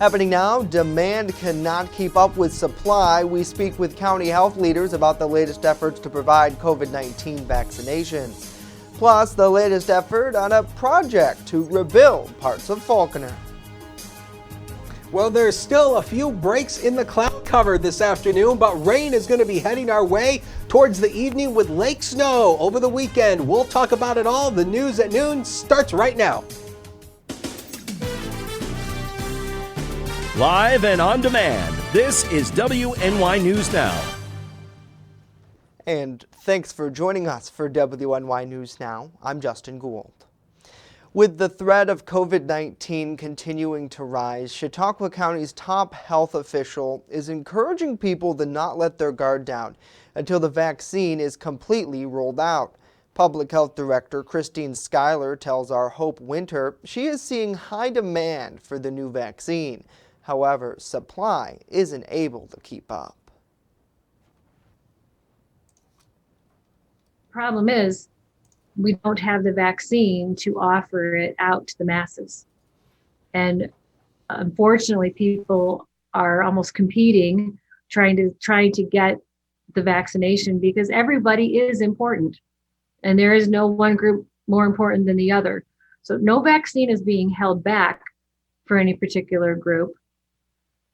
Happening now, demand cannot keep up with supply. We speak with county health leaders about the latest efforts to provide COVID-19 vaccinations. Plus, the latest effort on a project to rebuild parts of Falconer. Well, there's still a few breaks in the cloud cover this afternoon, but rain is going to be heading our way towards the evening with lake snow over the weekend. We'll talk about it all. The news at noon starts right now. Live and on demand, this is WNY News Now. And thanks for joining us for WNY News Now. I'm Justin Gould. With the threat of COVID-19 continuing to rise, Chautauqua County's top health official is encouraging people to not let their guard down until the vaccine is completely rolled out. Public Health Director Christine Schuyler tells our Hope Winter she is seeing high demand for the new vaccine. However, supply isn't able to keep up. Problem is, we don't have the vaccine to offer it out to the masses. And unfortunately, people are almost competing, trying to get the vaccination because everybody is important. And there is no one group more important than the other. So no vaccine is being held back for any particular group.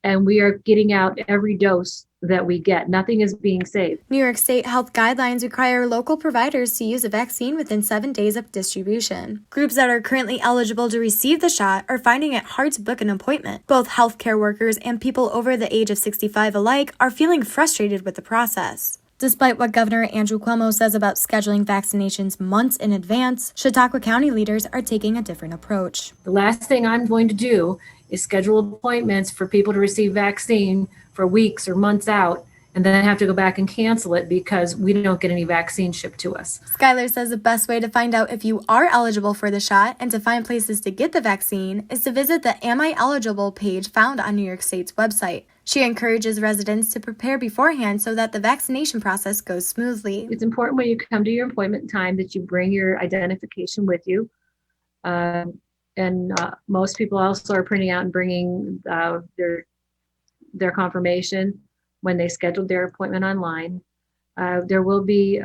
And we are getting out every dose that we get. Nothing is being saved. New York State health guidelines require local providers to use a vaccine within 7 days of distribution. Groups that are currently eligible to receive the shot are finding it hard to book an appointment. Both healthcare workers and people over the age of 65 alike are feeling frustrated with the process. Despite what Governor Andrew Cuomo says about scheduling vaccinations months in advance, Chautauqua County leaders are taking a different approach. The last thing I'm going to do is schedule appointments for people to receive vaccine for weeks or months out and then have to go back and cancel it because we don't get any vaccine shipped to us. Schuyler says the best way to find out if you are eligible for the shot and to find places to get the vaccine is to visit the Am I Eligible page found on New York State's website. She encourages residents to prepare beforehand so that the vaccination process goes smoothly. It's important when you come to your appointment time that you bring your identification with you. Most people also are printing out and bringing their confirmation when they scheduled their appointment online. There will be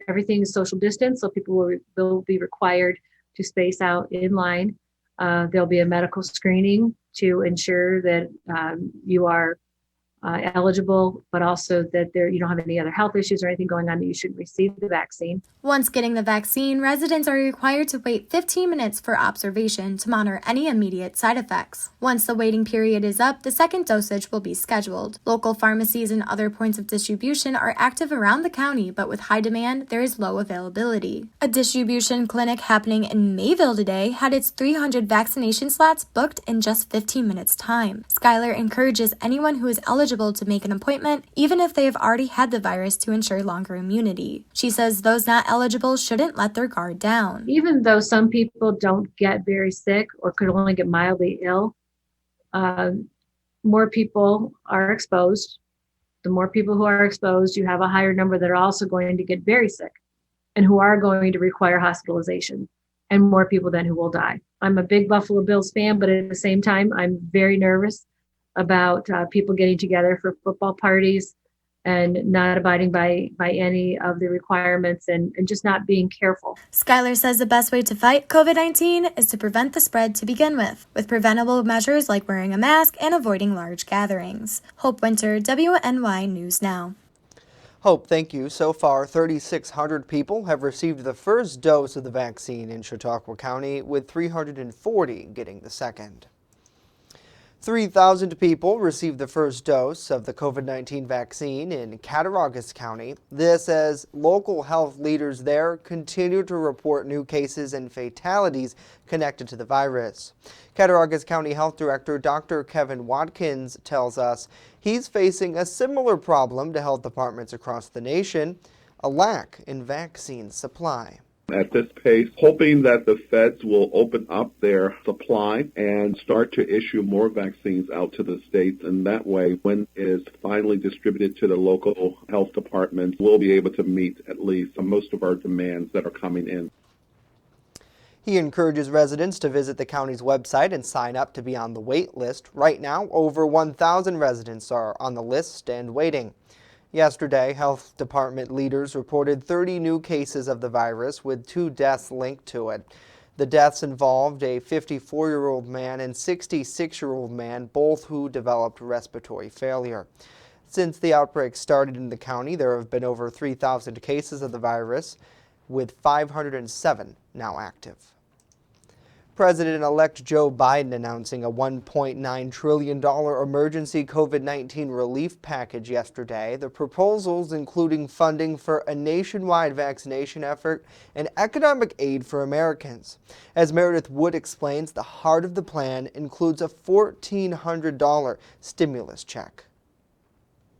everything is social distance, so people will be required to space out in line. There'll be a medical screening to ensure that you are eligible, but also that you don't have any other health issues or anything going on that you shouldn't receive the vaccine. Once getting the vaccine, residents are required to wait 15 minutes for observation to monitor any immediate side effects. Once the waiting period is up, the second dosage will be scheduled. Local pharmacies and other points of distribution are active around the county, but with high demand, there is low availability. A distribution clinic happening in Mayville today had its 300 vaccination slots booked in just 15 minutes time. Schuyler encourages anyone who is eligible to make an appointment, even if they have already had the virus, to ensure longer immunity. She says those not eligible shouldn't let their guard down. Even though some people don't get very sick or could only get mildly ill, more people are exposed. The more people who are exposed, you have a higher number that are also going to get very sick and who are going to require hospitalization, and more people then who will die. I'm a big Buffalo Bills fan, but at the same time, I'm very nervous about people getting together for football parties and not abiding by any of the requirements and just not being careful. Schuyler says the best way to fight COVID-19 is to prevent the spread to begin with preventable measures like wearing a mask and avoiding large gatherings. Hope Winter, WNY News Now. Hope, thank you. So far, 3,600 people have received the first dose of the vaccine in Chautauqua County, with 340 getting the second. 3,000 people received the first dose of the COVID-19 vaccine in Cattaraugus County. This as local health leaders there continue to report new cases and fatalities connected to the virus. Cattaraugus County Health Director Dr. Kevin Watkins tells us he's facing a similar problem to health departments across the nation, a lack in vaccine supply. At this pace, hoping that the feds will open up their supply and start to issue more vaccines out to the states. And that way, when it is finally distributed to the local health departments, we'll be able to meet at least most of our demands that are coming in. He encourages residents to visit the county's website and sign up to be on the wait list. Right now, over 1,000 residents are on the list and waiting. Yesterday, health department leaders reported 30 new cases of the virus, with 2 deaths linked to it. The deaths involved a 54-year-old man and 66-year-old man, both who developed respiratory failure. Since the outbreak started in the county, there have been over 3,000 cases of the virus, with 507 now active. President-elect Joe Biden announcing a $1.9 trillion emergency COVID-19 relief package yesterday. The proposals including funding for a nationwide vaccination effort and economic aid for Americans. As Meredith Wood explains, the heart of the plan includes a $1,400 stimulus check.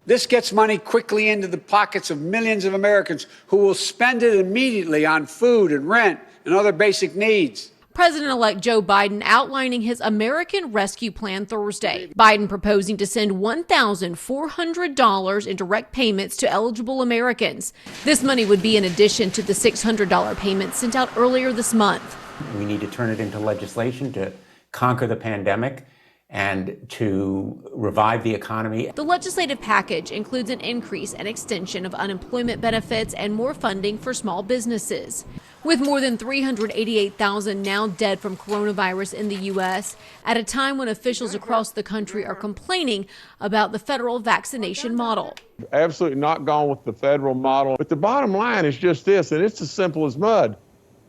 This gets money quickly into the pockets of millions of Americans who will spend it immediately on food and rent and other basic needs. President-elect Joe Biden outlining his American Rescue Plan Thursday. Biden proposing to send $1,400 in direct payments to eligible Americans. This money would be in addition to the $600 payment sent out earlier this month. We need to turn it into legislation to conquer the pandemic and to revive the economy. The legislative package includes an increase and extension of unemployment benefits and more funding for small businesses. With more than 388,000 now dead from coronavirus in the U.S., at a time when officials across the country are complaining about the federal vaccination model. Absolutely not gone with the federal model. But the bottom line is just this, and it's as simple as mud.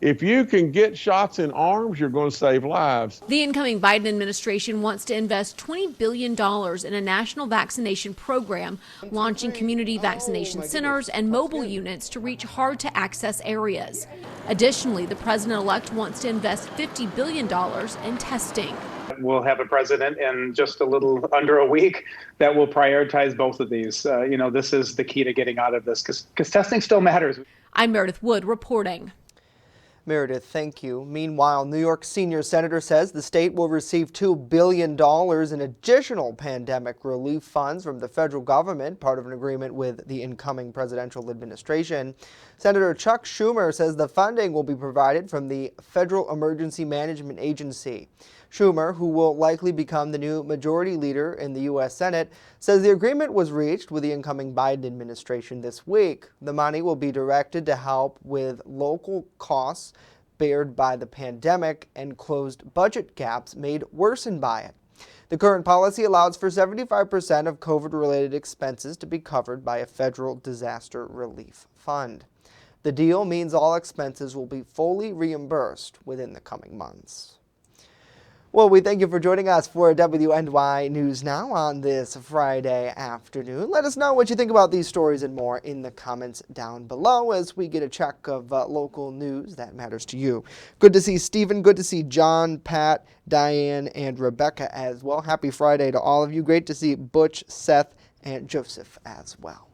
If you can get shots in arms, you're going to save lives. The incoming Biden administration wants to invest $20 billion in a national vaccination program, launching community vaccination centers and mobile units to reach hard-to-access areas. Additionally, the president-elect wants to invest $50 billion in testing. We'll have a president in just a little under a week that will prioritize both of these. This is the key to getting out of this because testing still matters. I'm Meredith Wood reporting. Meredith, thank you. Meanwhile, New York senior senator says the state will receive $2 billion in additional pandemic relief funds from the federal government, part of an agreement with the incoming presidential administration. Senator Chuck Schumer says the funding will be provided from the Federal Emergency Management Agency. Schumer, who will likely become the new majority leader in the U.S. Senate, says the agreement was reached with the incoming Biden administration this week. The money will be directed to help with local costs bared by the pandemic and closed budget gaps made worsened by it. The current policy allows for 75% of COVID-related expenses to be covered by a federal disaster relief fund. The deal means all expenses will be fully reimbursed within the coming months. Well, we thank you for joining us for WNY News Now on this Friday afternoon. Let us know what you think about these stories and more in the comments down below as we get a check of local news that matters to you. Good to see Stephen, good to see John, Pat, Diane, and Rebecca as well. Happy Friday to all of you. Great to see Butch, Seth, and Joseph as well.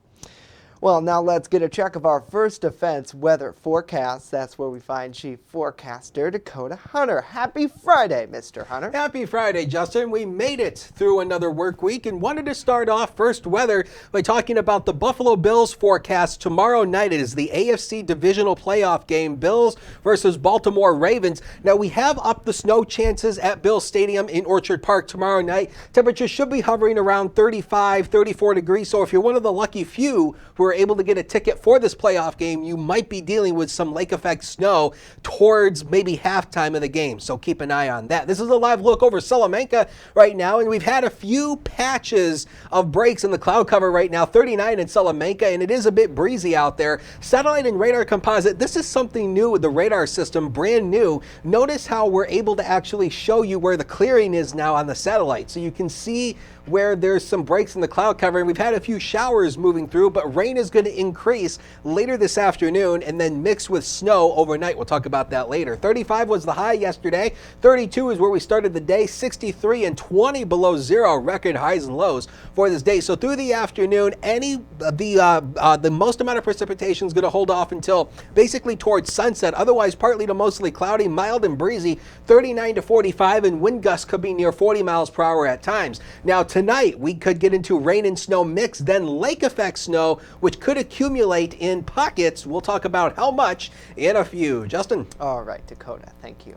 Well, now let's get a check of our First Defense weather forecast. That's where we find Chief Forecaster Dakota Hunter. Happy Friday, Mr. Hunter. Happy Friday, Justin. We made it through another work week and wanted to start off first weather by talking about the Buffalo Bills forecast. Tomorrow night it is the AFC Divisional Playoff game, Bills versus Baltimore Ravens. Now we have upped the snow chances at Bills Stadium in Orchard Park tomorrow night. Temperatures should be hovering around 35, 34 degrees. So if you're one of the lucky few who are able to get a ticket for this playoff game, you might be dealing with some lake effect snow towards maybe halftime of the game. So keep an eye on that. This is a live look over Salamanca right now, and we've had a few patches of breaks in the cloud cover right now. 39 in Salamanca, and it is a bit breezy out there. Satellite and radar composite. This is something new with the radar system, brand new. Notice how we're able to actually show you where the clearing is now on the satellite. So you can see where there's some breaks in the cloud cover, and we've had a few showers moving through, but rain is going to increase later this afternoon and then mix with snow overnight. We'll talk about that later. 35 was the high yesterday. 32 is where we started the day. 63 and 20 below zero, record highs and lows for this day. So through the afternoon, the most amount of precipitation is going to hold off until basically towards sunset. Otherwise, partly to mostly cloudy, mild and breezy, 39 to 45, and wind gusts could be near 40 miles per hour at times. Now, tonight, we could get into rain and snow mix, then lake effect snow with which could accumulate in pockets. We'll talk about how much in a few. Justin. All right, Dakota, thank you.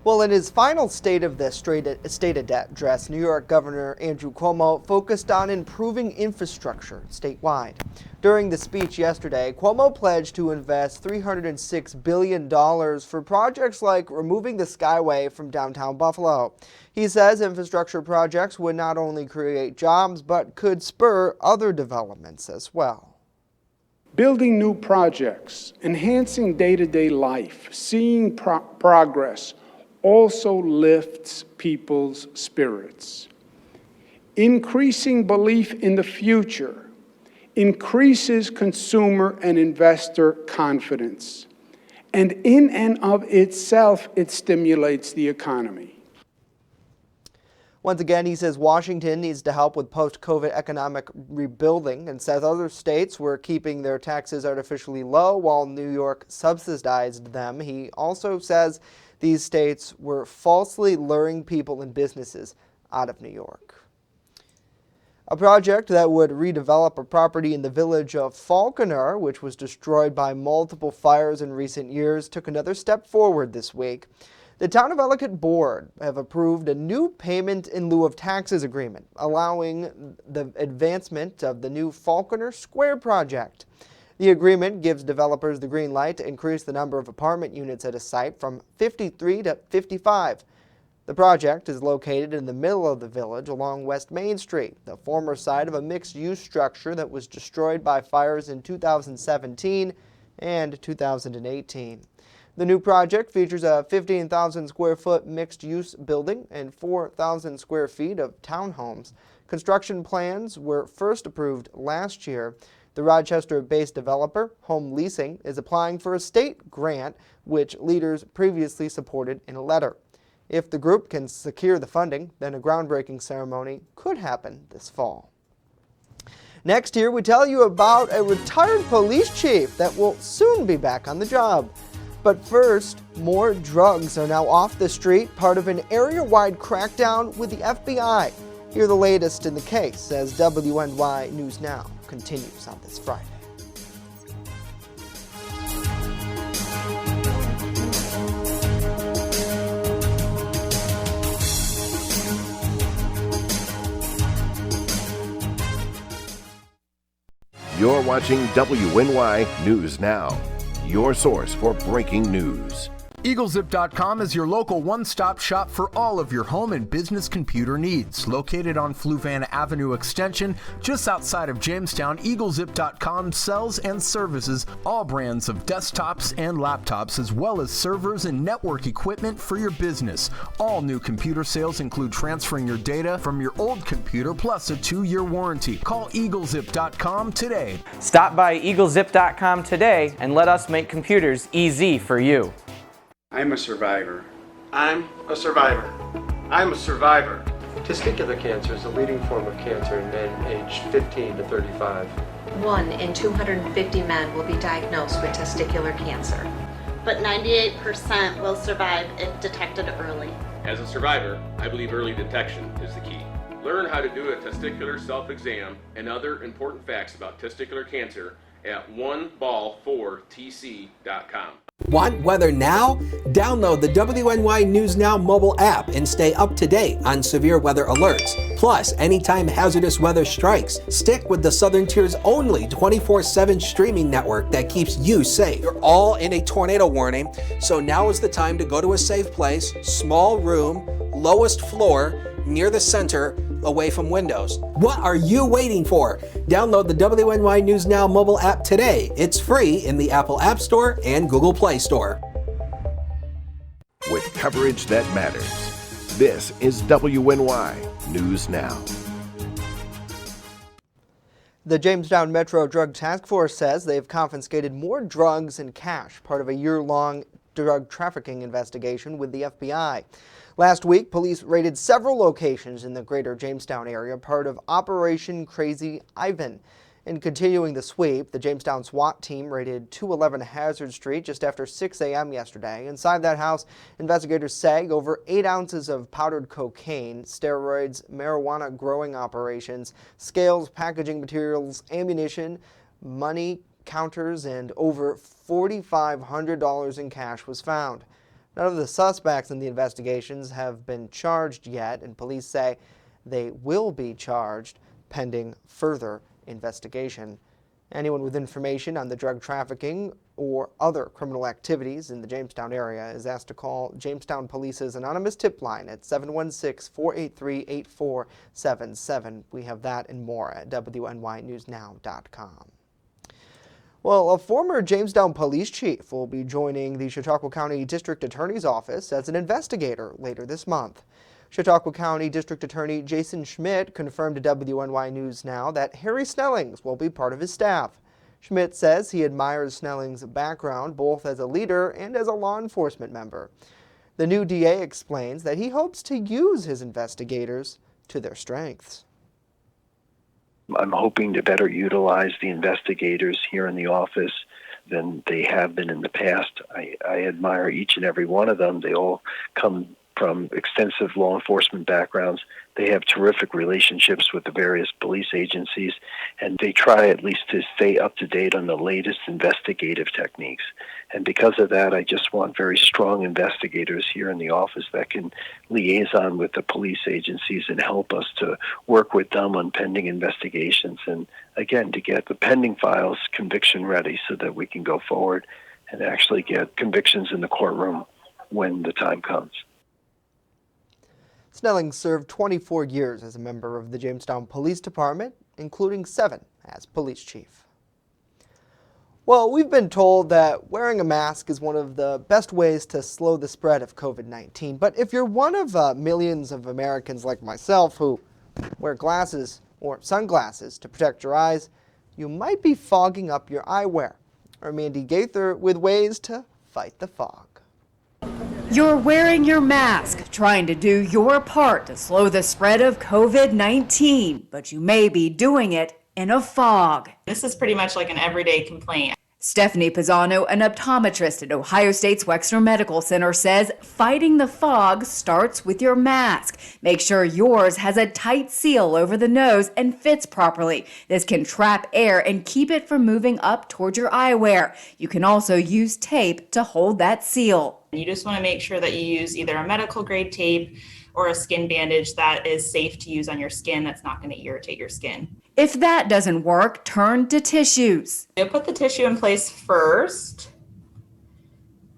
Well, in his final State of the State address, New York Governor Andrew Cuomo focused on improving infrastructure statewide. During the speech yesterday, Cuomo pledged to invest $306 billion for projects like removing the Skyway from downtown Buffalo. He says infrastructure projects would not only create jobs, but could spur other developments as well. Building new projects, enhancing day-to-day life, seeing progress, also lifts people's spirits. Increasing belief in the future increases consumer and investor confidence, and in and of itself, it stimulates the economy. Once again, he says Washington needs to help with post-COVID economic rebuilding and says other states were keeping their taxes artificially low while New York subsidized them. He also says these states were falsely luring people and businesses out of New York. A project that would redevelop a property in the village of Falconer, which was destroyed by multiple fires in recent years, took another step forward this week. The Town of Ellicott Board have approved a new payment in lieu of taxes agreement, allowing the advancement of the new Falconer Square project. The agreement gives developers the green light to increase the number of apartment units at a site from 53 to 55. The project is located in the middle of the village along West Main Street, the former site of a mixed-use structure that was destroyed by fires in 2017 and 2018. The new project features a 15,000 square foot mixed-use building and 4,000 square feet of townhomes. Construction plans were first approved last year. The Rochester-based developer, Home Leasing, is applying for a state grant, which leaders previously supported in a letter. If the group can secure the funding, then a groundbreaking ceremony could happen this fall. Next here, we tell you about a retired police chief that will soon be back on the job. But first, more drugs are now off the street, part of an area-wide crackdown with the FBI. Hear the latest in the case as WNY News Now continues on this Friday. You're watching WNY News Now, your source for breaking news. EagleZip.com is your local one-stop shop for all of your home and business computer needs. Located on Fluvanna Avenue Extension, just outside of Jamestown, EagleZip.com sells and services all brands of desktops and laptops, as well as servers and network equipment for your business. All new computer sales include transferring your data from your old computer, plus a 2-year warranty. Call EagleZip.com today. Stop by EagleZip.com today and let us make computers easy for you. I'm a survivor. I'm a survivor. I'm a survivor. Testicular cancer is the leading form of cancer in men aged 15 to 35. 1 in 250 men will be diagnosed with testicular cancer. But 98% will survive if detected early. As a survivor, I believe early detection is the key. Learn how to do a testicular self-exam and other important facts about testicular cancer at oneball4tc.com. Want weather now? Download the WNY News Now mobile app and stay up to date on severe weather alerts. Plus, anytime hazardous weather strikes, stick with the Southern Tier's only 24/7 streaming network that keeps you safe. You're all in a tornado warning, so now is the time to go to a safe place, small room, lowest floor, near the center, away from windows. What are you waiting for? Download the WNY News Now mobile app today. It's free in the Apple App Store and Google Play Store. With coverage that matters, this is WNY News Now. The Jamestown Metro Drug Task Force says they've confiscated more drugs and cash, part of a year-long drug trafficking investigation with the FBI. Last week, police raided several locations in the greater Jamestown area, part of Operation Crazy Ivan. In continuing the sweep, the Jamestown SWAT team raided 211 Hazard Street just after 6 a.m. yesterday. Inside that house, investigators say over 8 ounces of powdered cocaine, steroids, marijuana growing operations, scales, packaging materials, ammunition, money, counters, and over $4,500 in cash was found. None of the suspects in the investigations have been charged yet, and police say they will be charged pending further investigation. Anyone with information on the drug trafficking or other criminal activities in the Jamestown area is asked to call Jamestown Police's anonymous tip line at 716-483-8477. We have that and more at WNYNewsNow.com. Well, a former Jamestown police chief will be joining the Chautauqua County District Attorney's Office as an investigator later this month. Chautauqua County District Attorney Jason Schmidt confirmed to WNY News Now that Harry Snellings will be part of his staff. Schmidt says he admires Snellings' background both as a leader and as a law enforcement member. The new DA explains that he hopes to use his investigators to their strengths. I'm hoping to better utilize the investigators here in the office than they have been in the past. I admire each and every one of them. They all come from extensive law enforcement backgrounds. They have terrific relationships with the various police agencies, and they try at least to stay up to date on the latest investigative techniques. And because of that, I just want very strong investigators here in the office that can liaison with the police agencies and help us to work with them on pending investigations, and again, to get the pending files conviction ready so that we can go forward and actually get convictions in the courtroom when the time comes. Snellings served 24 years as a member of the Jamestown Police Department, including 7 as police chief. Well, we've been told that wearing a mask is one of the best ways to slow the spread of COVID-19. But if you're one of millions of Americans like myself who wear glasses or sunglasses to protect your eyes, you might be fogging up your eyewear. Our Mandy Gaither with ways to fight the fog. You're wearing your mask, trying to do your part to slow the spread of COVID-19, but you may be doing it in a fog. This is pretty much like an everyday complaint. Stephanie Pisano, an optometrist at Ohio State's Wexner Medical Center, says fighting the fog starts with your mask. Make sure yours has a tight seal over the nose and fits properly. This can trap air and keep it from moving up towards your eyewear. You can also use tape to hold that seal. You just want to make sure that you use either a medical grade tape or a skin bandage that is safe to use on your skin, that's not going to irritate your skin. If that doesn't work, turn to tissues. You'll put the tissue in place first,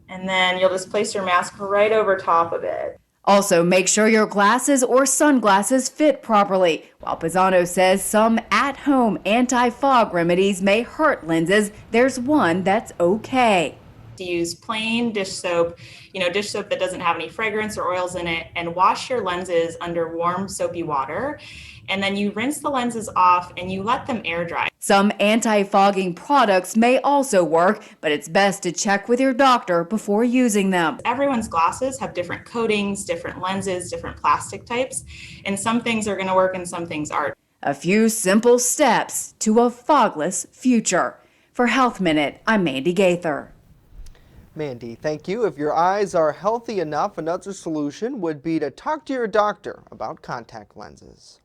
and then you'll just place your mask right over top of it. Also, make sure your glasses or sunglasses fit properly. While Pisano says some at-home anti-fog remedies may hurt lenses, there's one that's okay. To use plain dish soap, dish soap that doesn't have any fragrance or oils in it, and wash your lenses under warm soapy water. And then you rinse the lenses off and you let them air dry. Some anti-fogging products may also work, but it's best to check with your doctor before using them. Everyone's glasses have different coatings, different lenses, different plastic types, and some things are going to work and some things aren't. A few simple steps to a fogless future. For Health Minute, I'm Mandy Gaither. Mandy, thank you. If your eyes are healthy enough, another solution would be to talk to your doctor about contact lenses.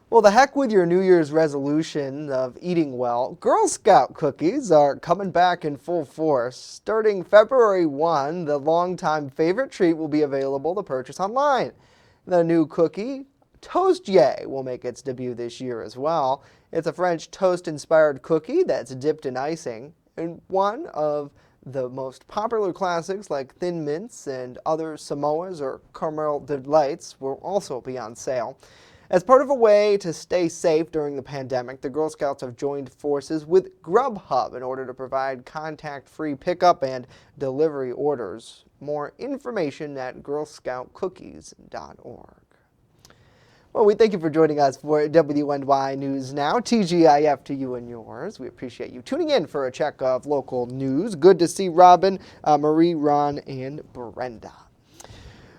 Well, the heck with your New Year's resolution of eating well. Girl Scout cookies are coming back in full force. Starting February 1, the longtime favorite treat will be available to purchase online. The new cookie, Toast Yay, will make its debut this year as well. It's a French toast-inspired cookie that's dipped in icing, and one of the most popular classics like Thin Mints and other Samoas or Caramel Delights will also be on sale. As part of a way to stay safe during the pandemic, the Girl Scouts have joined forces with Grubhub in order to provide contact-free pickup and delivery orders. More information at girlscoutcookies.org. Well, we thank you for joining us for WNY News Now, TGIF to you and yours. We appreciate you tuning in for a check of local news. Good to see Robin, Marie, Ron, and Brenda.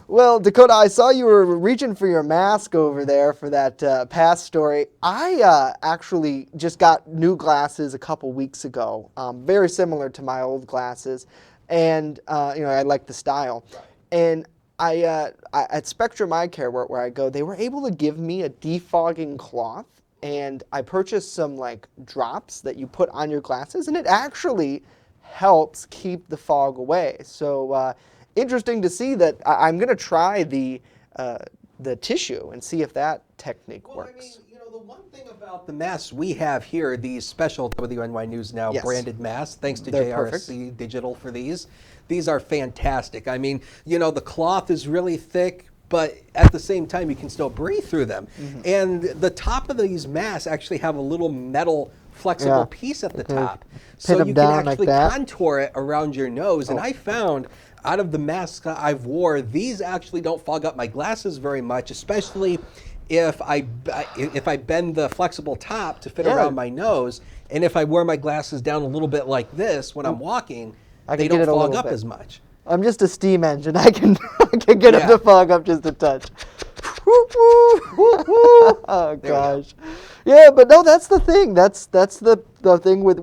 Well, Dakota, I saw you were reaching for your mask over there for that past story. I actually just got new glasses a couple weeks ago, very similar to my old glasses, and I like the style. Right. And I at Spectrum Eye Care, where I go, they were able to give me a defogging cloth, and I purchased some like drops that you put on your glasses, and it actually helps keep the fog away. So. Interesting to see that. I'm going to try the tissue and see if that technique works. I mean, the one thing about the masks we have here, these special WNY News Now branded masks, thanks to JRC Digital for these are fantastic. I mean, the cloth is really thick, but at the same time, you can still breathe through them. Mm-hmm. And the top of these masks actually have a little metal flexible piece at the top. So you can actually contour it around your nose. And I found, out of the masks I've wore, these actually don't fog up my glasses very much, especially if I bend the flexible top to fit around my nose. And if I wear my glasses down a little bit like this when I'm walking, they don't fog up as much. I'm just a steam engine. I can get them to fog up just a touch. Oh gosh. Yeah, but no, that's the thing. That's the thing with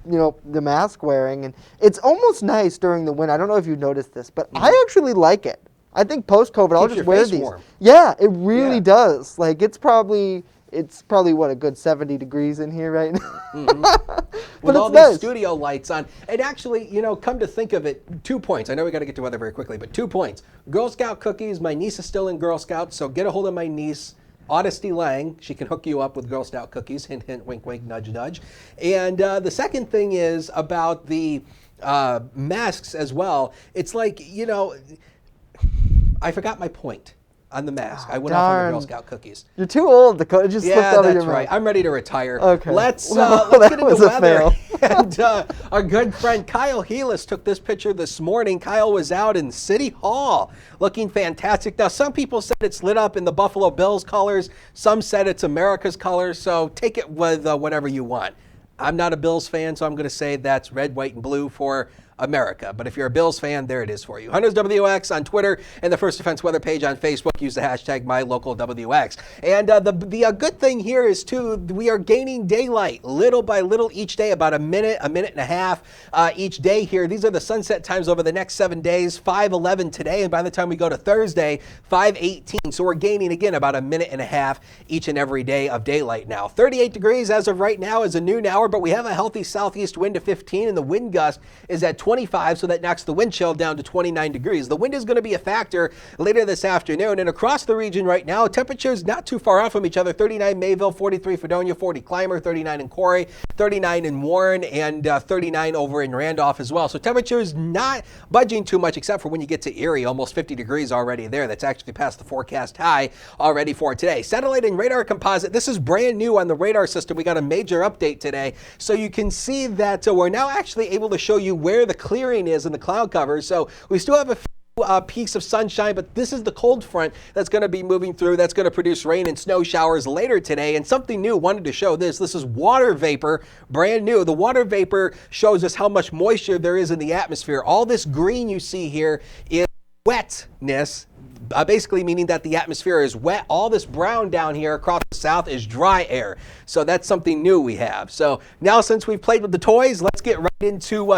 the mask wearing, and it's almost nice during the winter. I don't know if you noticed this, but I actually like it. I think post-COVID, I'll just wear these. Warm. Yeah, it really does. Like it's probably what, a good 70 degrees in here right now. Mm-hmm. With all these studio lights on. And actually, come to think of it, 2 points. I know we got to get to weather very quickly, but 2 points. Girl Scout cookies. My niece is still in Girl Scouts, so get a hold of my niece, Odyssey Lang. She can hook you up with Girl Scout cookies. Hint, hint, wink, wink, nudge, nudge. And the second thing is about the masks as well. It's like, I forgot my point on the mask. I went off on the Girl Scout cookies. You're too old, Dakota. It just slipped out of your mouth. Right. I'm ready to retire. Okay. Let's get into weather. And our good friend Kyle Heelis took this picture this morning. Kyle was out in City Hall looking fantastic. Now, some people said it's lit up in the Buffalo Bills colors. Some said it's America's colors. So take it with whatever you want. I'm not a Bills fan, so I'm going to say that's red, white, and blue for America. But if you're a Bills fan, there it is for you. Hunters WX on Twitter and the First Defense Weather page on Facebook. Use the hashtag MyLocalWX. And the good thing here is, too, we are gaining daylight little by little each day, about a minute and a half each day here. These are the sunset times over the next 7 days, 5:11 today. And by the time we go to Thursday, 5:18. So we're gaining, again, about a minute and a half each and every day of daylight now. 38 degrees as of right now is a noon hour, but we have a healthy southeast wind of 15, and the wind gust is at 25, so that knocks the wind chill down to 29 degrees. The wind is going to be a factor later this afternoon, and across the region right now, temperatures not too far off from each other. 39 Mayville, 43 Fredonia, 40 Clymer, 39 in Corey, 39 in Warren, and 39 over in Randolph as well. So temperatures not budging too much, except for when you get to Erie, almost 50 degrees already there. That's actually past the forecast high already for today. Satellite and radar composite. This is brand new on the radar system. We got a major update today, so you can see that we're now actually able to show you where the clearing is in the cloud cover. So we still have a few peaks of sunshine, but this is the cold front that's going to be moving through. That's going to produce rain and snow showers later today. And something new, wanted to show this. This is water vapor, brand new. The water vapor shows us how much moisture there is in the atmosphere. All this green you see here is wetness, basically meaning that the atmosphere is wet. All this brown down here across the south is dry air. So that's something new we have. So now, since we've played with the toys, let's get right into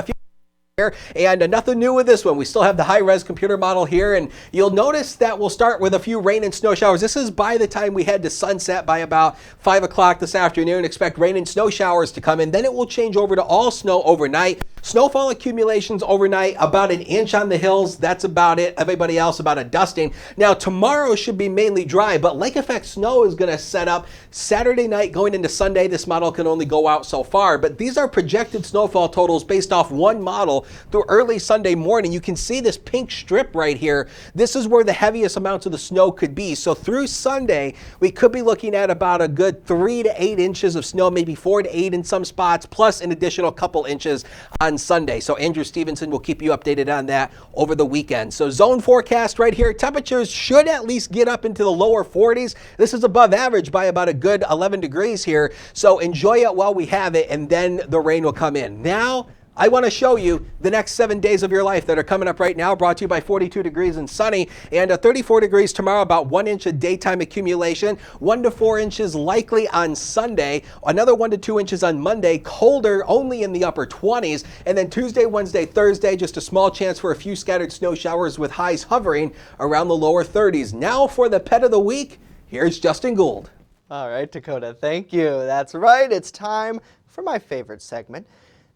and nothing new with this one. We still have the high-res computer model here, and you'll notice that we'll start with a few rain and snow showers. This is by the time we head to sunset by about 5 o'clock this afternoon. Expect rain and snow showers to come in. Then it will change over to all snow overnight. Snowfall accumulations overnight, about an inch on the hills. That's about it. Everybody else, about a dusting. Now, tomorrow should be mainly dry, but lake effect snow is going to set up Saturday night going into Sunday. This model can only go out so far, but these are projected snowfall totals based off one model through early Sunday morning. You can see this pink strip right here. This is where the heaviest amounts of the snow could be. So through Sunday, we could be looking at about a good 3 to 8 inches of snow, maybe 4 to 8 in some spots, plus an additional couple inches on Sunday. So Andrew Stevenson will keep you updated on that over the weekend. So zone forecast right here. Temperatures should at least get up into the lower 40s. This is above average by about a good 11 degrees here. So enjoy it while we have it, and then the rain will come in. Now, I want to show you the next 7 days of your life that are coming up right now, brought to you by 42 degrees and sunny, and 34 degrees tomorrow, about 1 inch of daytime accumulation, 1 to 4 inches likely on Sunday, another 1 to 2 inches on Monday, colder only in the upper 20s, and then Tuesday, Wednesday, Thursday, just a small chance for a few scattered snow showers with highs hovering around the lower 30s. Now for the pet of the week, here's Justin Gould. All right, Dakota, thank you. That's right, it's time for my favorite segment.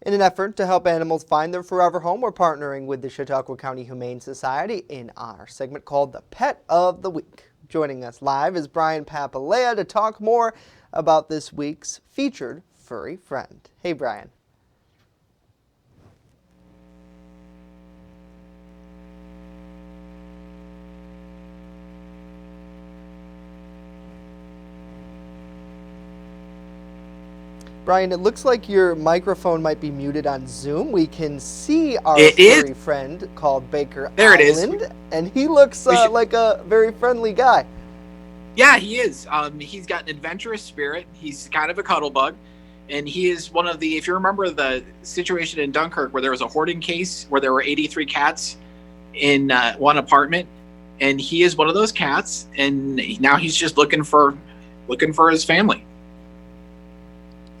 In an effort to help animals find their forever home, we're partnering with the Chautauqua County Humane Society in our segment called the Pet of the Week. Joining us live is Brian Papalea to talk more about this week's featured furry friend. Hey, Brian. Brian, it looks like your microphone might be muted on Zoom. We can see our furry friend called Baker There it Island, is. and he looks like a very friendly guy. Yeah, he is. He's got an adventurous spirit. He's kind of a cuddle bug, and he is one of the, if you remember the situation in Dunkirk where there was a hoarding case where there were 83 cats in one apartment, and he is one of those cats, and now he's just looking for his family.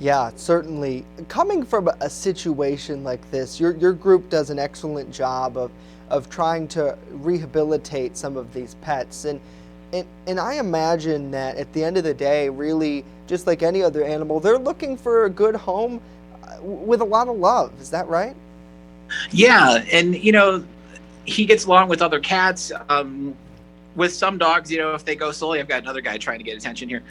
Yeah, certainly. Coming from a situation like this, your group does an excellent job of trying to rehabilitate some of these pets. And I imagine that at the end of the day, really, just like any other animal, they're looking for a good home with a lot of love. Is that right? Yeah, and he gets along with other cats. With some dogs, if they go slowly, I've got another guy trying to get attention here.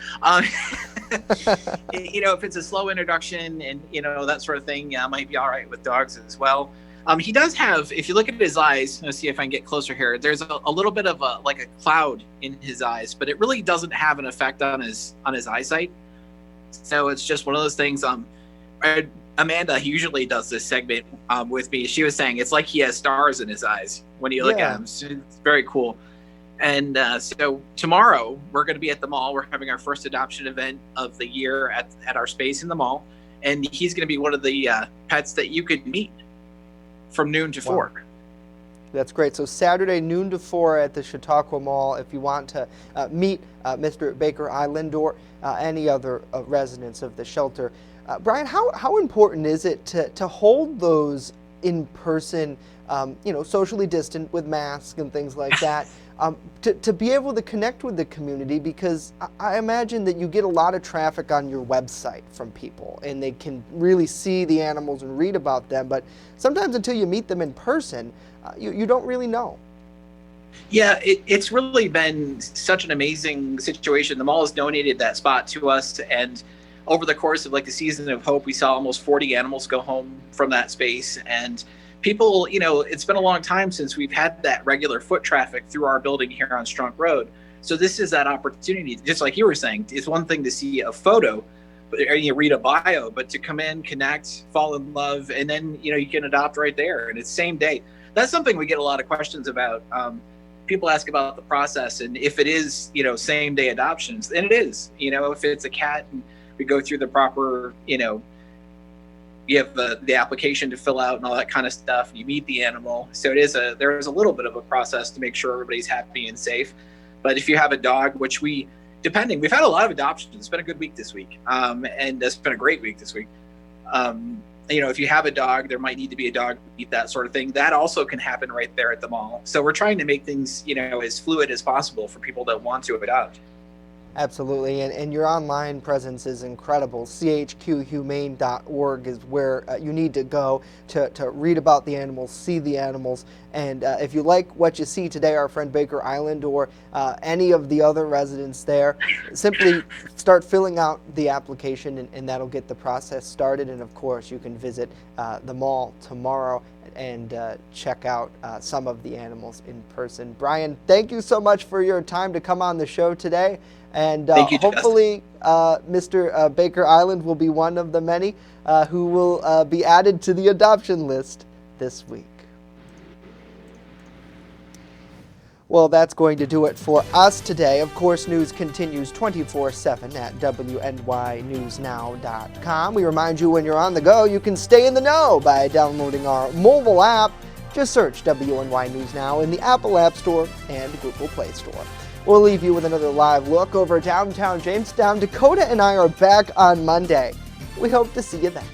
If it's a slow introduction and, that sort of thing, might be all right with dogs as well. He does have, if you look at his eyes, let's see if I can get closer here, there's a little bit of a cloud in his eyes, but it really doesn't have an effect on his eyesight. So it's just one of those things. Amanda usually does this segment with me. She was saying it's like he has stars in his eyes when you look at him. So it's very cool. And so tomorrow we're going to be at the mall. We're having our first adoption event of the year at our space in the mall. And he's going to be one of the pets that you could meet from noon to 4. That's great. So Saturday, noon to 4 at the Chautauqua Mall if you want to meet Mr. Baker Island or any other residents of the shelter. Brian, how important is it to hold those in person, socially distant with masks and things like that, to be able to connect with the community? Because I imagine that you get a lot of traffic on your website from people and they can really see the animals and read about them, but sometimes until you meet them in person, you don't really know. Yeah, it's really been such an amazing situation. The mall has donated that spot to us, and over the course of the season of hope, we saw almost 40 animals go home from that space. And people, it's been a long time since we've had that regular foot traffic through our building here on Strunk Road. So this is that opportunity, just like you were saying. It's one thing to see a photo, or you read a bio, but to come in, connect, fall in love, and then you can adopt right there, and it's same day. That's something we get a lot of questions about. People ask about the process and if it is same day adoptions, and it is. If it's a cat, and we go through the proper you have the application to fill out and all that kind of stuff. You meet the animal. So there is a little bit of a process to make sure everybody's happy and safe. But if you have a dog, which we've had a lot of adoptions. It's been a good week this week. And it's been a great week this week. If you have a dog, there might need to be a dog to eat, that sort of thing. That also can happen right there at the mall. So we're trying to make things, as fluid as possible for people that want to adopt. Absolutely, and your online presence is incredible. chqhumane.org is where you need to go to read about the animals, see the animals, and if you like what you see today, our friend Baker Island or any of the other residents there, simply start filling out the application and that'll get the process started. And of course, you can visit the mall tomorrow and check out some of the animals in person. Brian, thank you so much for your time to come on the show today. And hopefully Mr. Baker Island will be one of the many who will be added to the adoption list this week. Well, that's going to do it for us today. Of course, news continues 24/7 at WNYNewsNow.com. We remind you when you're on the go, you can stay in the know by downloading our mobile app. Just search WNY News Now in the Apple App Store and Google Play Store. We'll leave you with another live look over downtown Jamestown. Dakota and I are back on Monday. We hope to see you then.